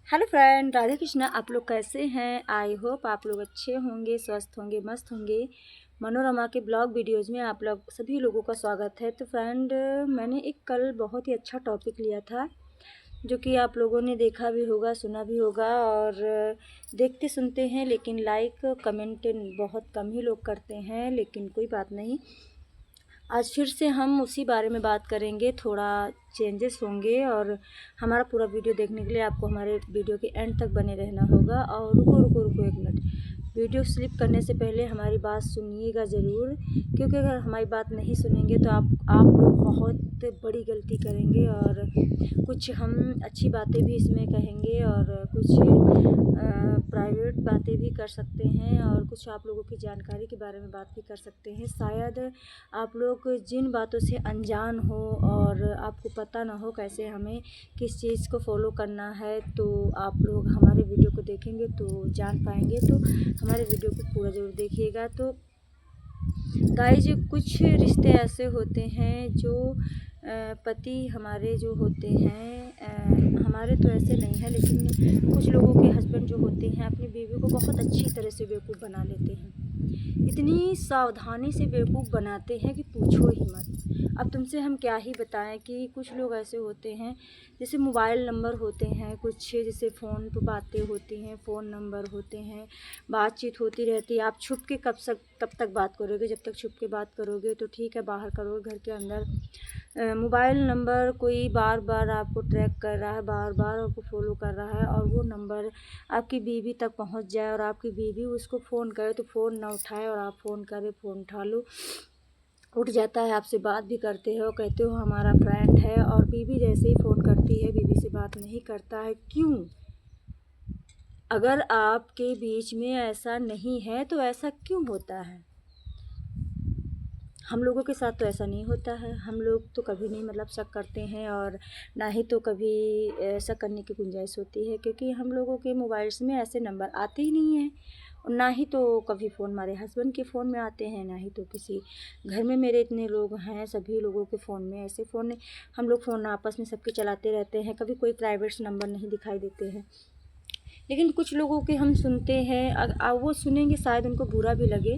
Hello friend, Radhe Krishna. आप लोग कैसे हैं? आई होप आप लोग अच्छे होंगे, स्वस्थ होंगे, मस्त होंगे। मनोरमा के ब्लॉग वीडियोज़ में आप लोग सभी लोगों का स्वागत है। तो फ्रेंड, मैंने एक कल बहुत ही अच्छा टॉपिक लिया था जो कि आप लोगों ने देखा भी होगा, सुना भी होगा। और देखते सुनते हैं लेकिन लाइक कमेंट बहुत कम ही लोग करते हैं, लेकिन कोई बात नहीं। आज फिर से हम उसी बारे में बात करेंगे। थोड़ा चेंजेस होंगे और हमारा पूरा वीडियो देखने के लिए आपको हमारे वीडियो के एंड तक बने रहना होगा। और रुको एक मिनट, वीडियो स्लिप करने से पहले हमारी बात सुनिएगा ज़रूर, क्योंकि अगर हमारी बात नहीं सुनेंगे तो आप लोग बहुत बड़ी गलती करेंगे। और कुछ हम अच्छी बातें भी इसमें कहेंगे और कुछ प्राइवेट बातें भी कर सकते हैं और कुछ आप लोगों की जानकारी के बारे में बात भी कर सकते हैं। शायद आप लोग जिन बातों से अनजान हो और आपको पता ना हो कैसे हमें किस चीज़ को फॉलो करना है, तो आप लोग हमारे वीडियो को देखेंगे तो जान पाएंगे। तो हमारे वीडियो को पूरा ज़रूर देखिएगा। तो गाइज, कुछ रिश्ते ऐसे होते हैं जो पति हमारे जो होते हैं, हमारे तो ऐसे नहीं है, लेकिन कुछ लोगों के हस्बैंड जो होते हैं अपनी बीवी को बहुत अच्छी तरह से बेवकूफ़ बना लेते हैं। इतनी सावधानी से बेवकूफ़ बनाते हैं कि पूछो ही मत। अब तुमसे हम क्या ही बताएं कि कुछ लोग ऐसे होते हैं, जैसे मोबाइल नंबर होते हैं, कुछ जैसे फ़ोन पर बातें होती हैं, फ़ोन नंबर होते हैं, बातचीत होती रहती है। आप छुप के कब तक बात करोगे? जब तक छुप के बात करोगे तो ठीक है, बाहर करोगे, घर के अंदर मोबाइल नंबर कोई बार बार आपको ट्रैक कर रहा है, बार बार आपको फॉलो कर रहा है, और वो नंबर आपकी बीवी तक पहुंच जाए और आपकी बीवी उसको फ़ोन करे तो फ़ोन ना उठाए और आप फ़ोन करें, फ़ोन उठा लो, उठ जाता है, आपसे बात भी करते हो, कहते हो हमारा फ्रेंड है, और बीवी जैसे ही फ़ोन करती है बीवी से बात नहीं करता है। क्यों? अगर आपके बीच में ऐसा नहीं है तो ऐसा क्यों होता है? हम लोगों के साथ तो ऐसा नहीं होता है। हम लोग तो कभी नहीं मतलब शक करते हैं, और ना ही तो कभी शक करने की गुंजाइश होती है, क्योंकि हम लोगों के मोबाइल्स में ऐसे नंबर आते ही नहीं हैं। और ना ही तो कभी फ़ोन हमारे हस्बैंड के फ़ोन में आते हैं, ना ही तो किसी घर में मेरे इतने लोग हैं, सभी लोगों के फ़ोन में ऐसे फ़ोन हम लोग फ़ोन आपस में सबके चलाते रहते हैं, कभी कोई प्राइवेट नंबर नहीं दिखाई देते हैं। लेकिन कुछ लोगों के हम सुनते हैं, वो सुनेंगे शायद उनको बुरा भी लगे,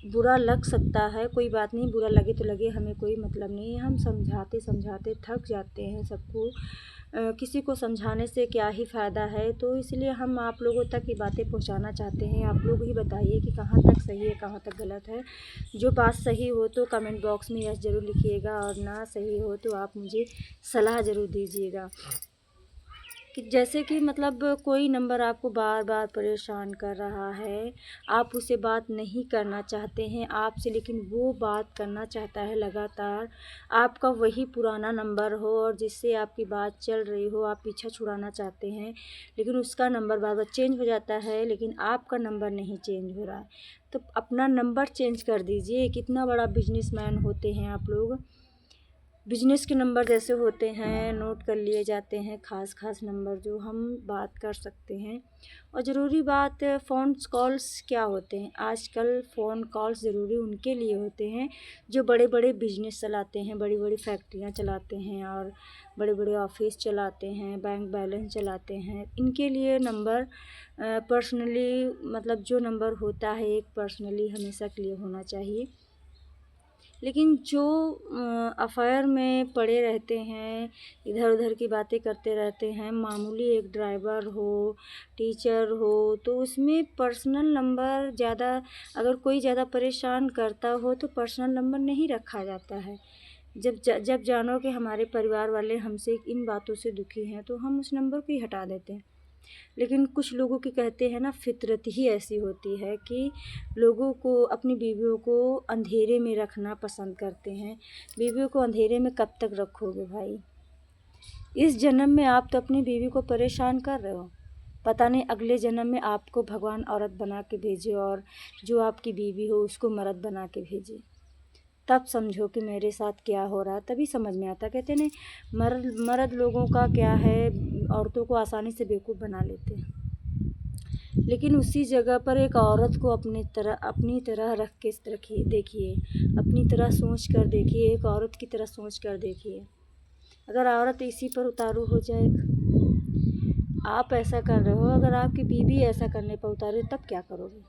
बुरा लग सकता है, कोई बात नहीं, बुरा लगे तो लगे, हमें कोई मतलब नहीं है। हम समझाते समझाते थक जाते हैं सबको। किसी को समझाने से क्या ही फ़ायदा है, तो इसलिए हम आप लोगों तक ये बातें पहुंचाना चाहते हैं। आप लोग ही बताइए कि कहाँ तक सही है, कहाँ तक गलत है। जो बात सही हो तो कमेंट बॉक्स में यस ज़रूर लिखिएगा, और ना सही हो तो आप मुझे सलाह ज़रूर दीजिएगा। कि जैसे कि मतलब कोई नंबर आपको बार बार परेशान कर रहा है, आप उससे बात नहीं करना चाहते हैं आपसे, लेकिन वो बात करना चाहता है लगातार। आपका वही पुराना नंबर हो और जिससे आपकी बात चल रही हो, आप पीछा छुड़ाना चाहते हैं, लेकिन उसका नंबर बार बार चेंज हो जाता है, लेकिन आपका नंबर नहीं चेंज हो रहा है। तो अपना नंबर चेंज कर दीजिए। कितना बड़ा बिजनेसमैन होते हैं आप लोग। बिजनेस के नंबर जैसे होते हैं, नोट कर लिए जाते हैं, ख़ास नंबर जो हम बात कर सकते हैं। और ज़रूरी बात, फ़ोन कॉल्स क्या होते हैं आजकल? फ़ोन कॉल्स ज़रूरी उनके लिए होते हैं जो बड़े बड़े बिजनेस चलाते हैं, बड़ी बड़ी फैक्ट्रियाँ चलाते हैं और बड़े बड़े ऑफिस चलाते हैं, बैंक बैलेंस चलाते हैं। इनके लिए नंबर पर्सनली मतलब जो नंबर होता है एक पर्सनली हमेशा के लिए होना चाहिए। लेकिन जो अफ़ेयर में पड़े रहते हैं, इधर उधर की बातें करते रहते हैं, मामूली एक ड्राइवर हो, टीचर हो, तो उसमें पर्सनल नंबर ज़्यादा, अगर कोई ज़्यादा परेशान करता हो तो पर्सनल नंबर नहीं रखा जाता है। जब जानो कि हमारे परिवार वाले हमसे इन बातों से दुखी हैं तो हम उस नंबर को ही हटा देते हैं। लेकिन कुछ लोगों की कहते हैं ना, फितरत ही ऐसी होती है कि लोगों को, अपनी बीवियों को अंधेरे में रखना पसंद करते हैं। बीवियों को अंधेरे में कब तक रखोगे भाई? इस जन्म में आप तो अपनी बीवी को परेशान कर रहे हो, पता नहीं अगले जन्म में आपको भगवान औरत बना के भेजे और जो आपकी बीवी हो उसको मर्द बना के भेजे। तब समझो कि मेरे साथ क्या हो रहा है, तभी समझ में आता। कहते नहीं, मर्द लोगों का क्या है, औरतों को आसानी से बेवकूफ़ बना लेते हैं, लेकिन उसी जगह पर एक औरत को अपनी तरह रख के रखिए, देखिए, अपनी तरह सोच कर देखिए, एक औरत की तरह सोच कर देखिए। अगर औरत इसी पर उतारू हो जाए आप ऐसा कर रहे हो, अगर आपकी बीवी ऐसा करने पर उतारे तब क्या करोगे?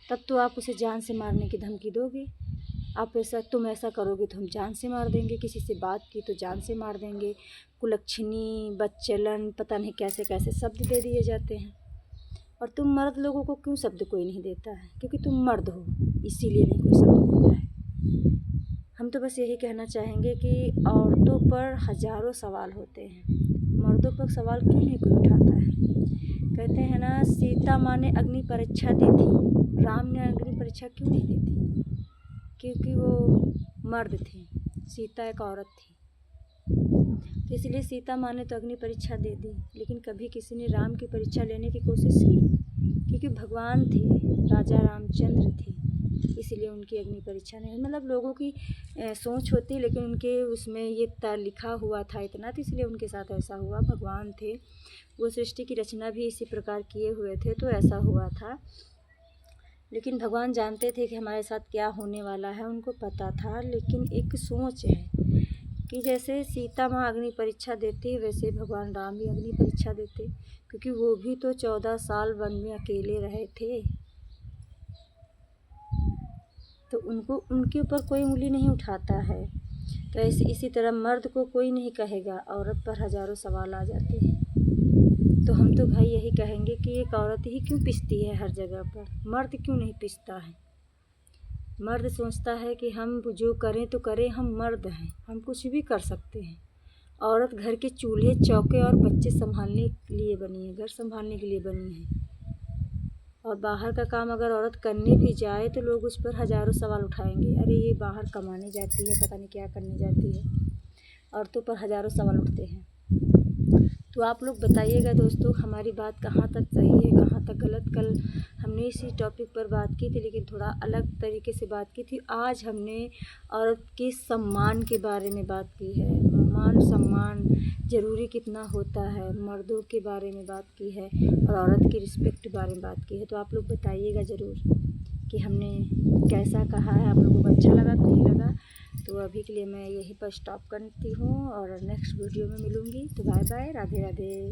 तब तो आप उसे जान से मारने की धमकी दोगे। तुम ऐसा करोगे तो हम जान से मार देंगे, किसी से बात की तो जान से मार देंगे, कुलच्छनी, बदचलन, पता नहीं कैसे कैसे शब्द दे दिए जाते हैं। और तुम मर्द लोगों को क्यों शब्द कोई नहीं देता है? क्योंकि तुम मर्द हो, इसीलिए नहीं कोई शब्द देता है। हम तो बस यही कहना चाहेंगे कि औरतों पर हज़ारों सवाल होते हैं, मर्दों पर सवाल क्यों नहीं कोई उठाता है? कहते हैं ना, सीता माँ ने अग्नि परीक्षा दी थी, राम ने अग्नि परीक्षा क्यों नहीं दी थी? क्योंकि वो मर्द थे, सीता एक औरत थी। तो इसलिए सीता माँ ने तो अग्नि परीक्षा दे दी, लेकिन कभी किसी ने राम की परीक्षा लेने की कोशिश की? क्योंकि भगवान थे, राजा रामचंद्र थे, इसलिए उनकी अग्नि परीक्षा नहीं। मतलब लोगों की सोच होती, लेकिन उनके उसमें ये लिखा हुआ था इतना, तो इसलिए उनके साथ ऐसा हुआ। भगवान थे, वो सृष्टि की रचना भी इसी प्रकार किए हुए थे, तो ऐसा हुआ था। लेकिन भगवान जानते थे कि हमारे साथ क्या होने वाला है, उनको पता था। लेकिन एक सोच है कि जैसे सीता माँ अग्नि परीक्षा देती, वैसे भगवान राम भी अग्नि परीक्षा देते, क्योंकि वो भी तो 14 साल वन में अकेले रहे थे। तो उनको उनके ऊपर कोई उंगली नहीं उठाता है। तो ऐसे इसी तरह मर्द को कोई नहीं कहेगा, औरत पर हज़ारों सवाल आ जाते हैं। तो हम तो भाई यही कहेंगे कि एक औरत ही क्यों पिसती है हर जगह पर, मर्द क्यों नहीं पिसता है? मर्द सोचता है कि हम जो करें तो करें, हम मर्द हैं, हम कुछ भी कर सकते हैं। औरत घर के चूल्हे चौके और बच्चे संभालने के लिए बनी है, घर संभालने के लिए बनी है। और बाहर का काम अगर औरत करने भी जाए तो लोग उस पर हज़ारों सवाल उठाएंगे, अरे ये बाहर कमाने जाती है, पता नहीं क्या करने जाती है। औरतों पर हज़ारों सवाल उठते हैं। तो आप लोग बताइएगा दोस्तों, हमारी बात कहाँ तक सही है, कहाँ तक गलत। कल हमने इसी टॉपिक पर बात की थी, लेकिन थोड़ा अलग तरीके से बात की थी। आज हमने औरत के सम्मान के बारे में बात की है, मान सम्मान ज़रूरी कितना होता है, मर्दों के बारे में बात की है, और औरत की रिस्पेक्ट के बारे में बात की है। तो आप लोग बताइएगा ज़रूर कि हमने कैसा कहा है, आप लोगों को अच्छा लगा कि नहीं लगा। तो अभी के लिए मैं यहीं पर स्टॉप करती हूँ और नेक्स्ट वीडियो में मिलूँगी। तो बाय बाय, राधे राधे।